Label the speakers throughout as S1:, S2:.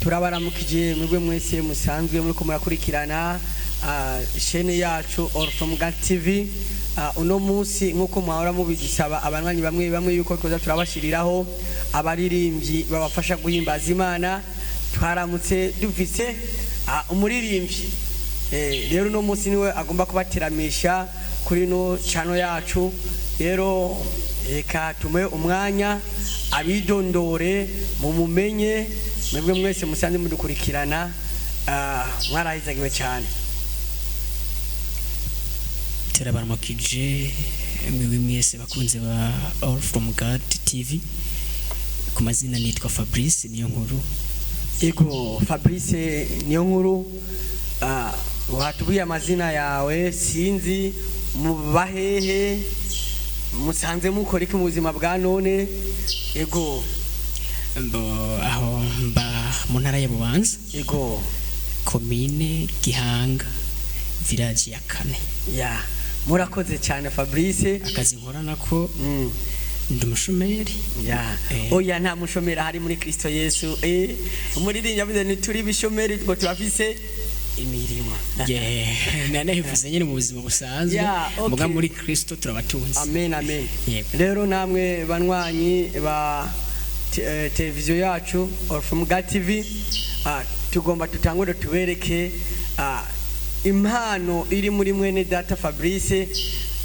S1: turabaramukije mwebwe mwese musanzwe muri ko murakurikirana chaîne yacu Orpheumgat TV. Uno munsi nkuko mwahora mubigisaba abanwanyi bamwe yuko twoza turabashiriraho abaririmbyi babafasha guhimbaza Imana. Twaramutse dufise umuririmbyi rero uno munsi niwe agomba kubateramisha kuri no channel yacu. Rero reka tume umwanya abidondore mumumenye mwebwe mwese musanze mudukurikirana. Mwarahizagiwe cyane.
S2: Turabaramukije mwebwe mwese bakunze ba Orpheumgat TV. Ku mazina nitwa Fabrice Niyonkuru.
S1: Ego Fabrice Niyonkuru, watubuye amazina yawe sinzi mubahehe musanze mukora iki mu buzima bwa none? Ego
S2: aho mba mu ntara ya Bubanza,
S1: ego
S2: komine Gihanga, village ya Kane.
S1: Ya murakoze cyane Fabrice.
S2: Akazi nkora nako ndi umushomeri.
S1: Ya oya nta mushomeri hari muri Kristo Yesu. Umuririmbyi yavuze ni turi bishomeri ngo turafise imirimo.
S2: Nanahivuze nyine mu buzima busanzwe muga muri Kristo turabatunze.
S1: Amen amen. Rero namwe banwanyi ba televiziyo yacu Orpheumgat TV, tugomba tutangure tubereke impano iri muri mwene data Fabrice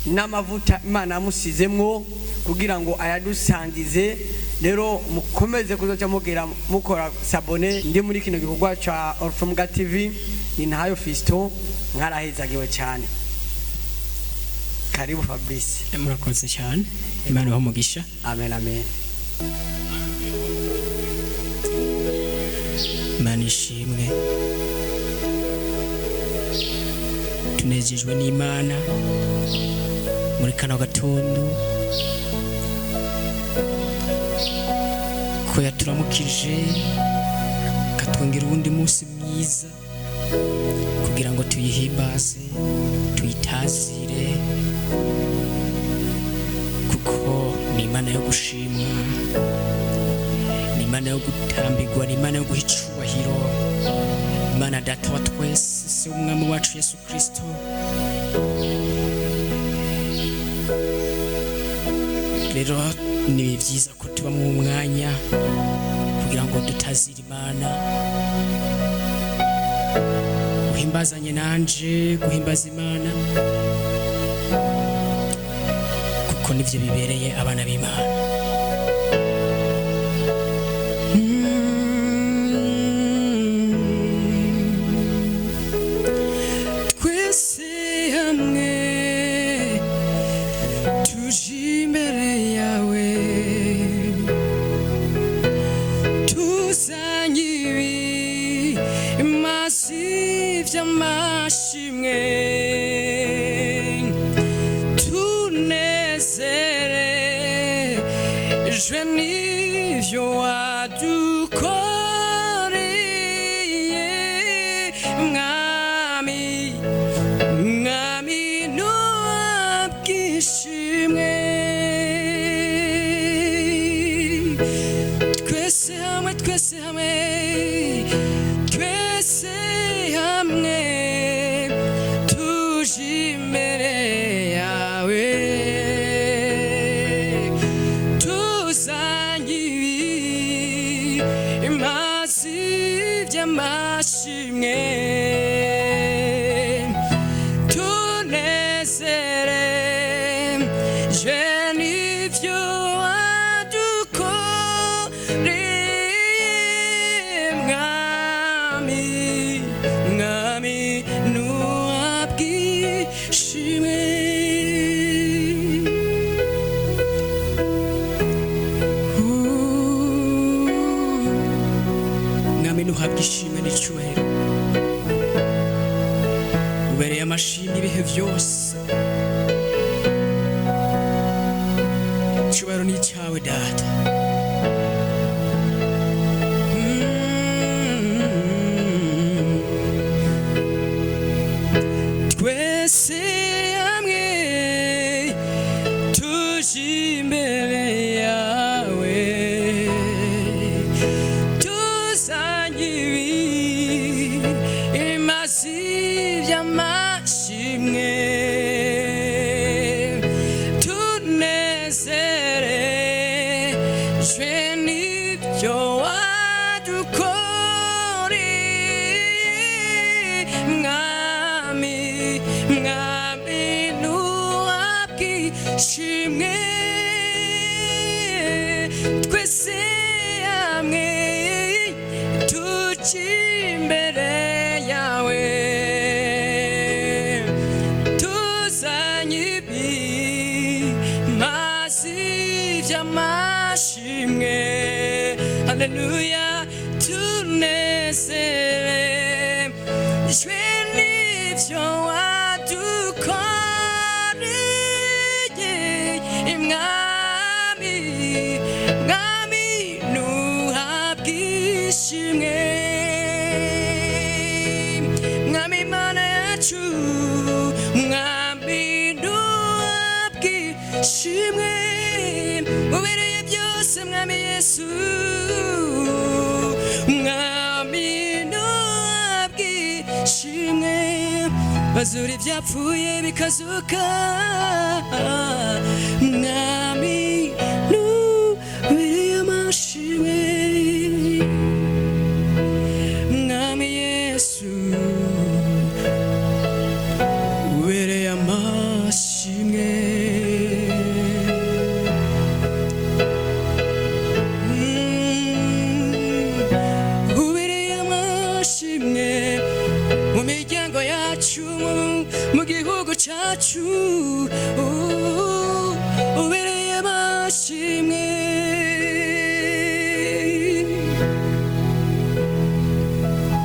S1: n'amavuta Imana yamusizemwo kugira ngo ayadusangize. Rero mukomeze kuzoca mugera mukora sabone ndi muri kino gikorwa cha Orpheumgat TV. Ni ntayo Fisto, mwarahezagiwe cyane. Karibu Fabrice.
S2: Murakoze cyane. Imana ibahe umugisha.
S1: Amen amen.
S2: Imana ishimwe. Tunejejwe n'Imana muri kano gatondo ko yaturamukije katwongera ubundi munsi mwiza kugira ngo tuyihimbaze tuyitazire, kuko ni Imana yo gushimwa, ni Imana yo gutambirwa, ni Imana yo guha icubahiro, Imana data wa twese, se umwami wacu Yesu Kristo. Rero ni byiza ko tuba mu mwanya kugira ngo dutazire Imana, guhimbazanye nanje guhimbaza Imana, kuko nivyo bibereye abana b'Imana.
S3: Tuzanyibi
S2: haleluya tunezerejwe n'ivyo wadukoreye mwami mwami nuhabwe ishimwe mwami mana yacu mwami nuhabwe ishimwe ubereye byose mwami yesu mwami nuhabwe ishimwe bazura ibyapfuye bikazuka mwami nubereye amashimwe mwami yesu ubereye amashimwe ubereye amashimwe mu miryango yacu mu gihugu cyacu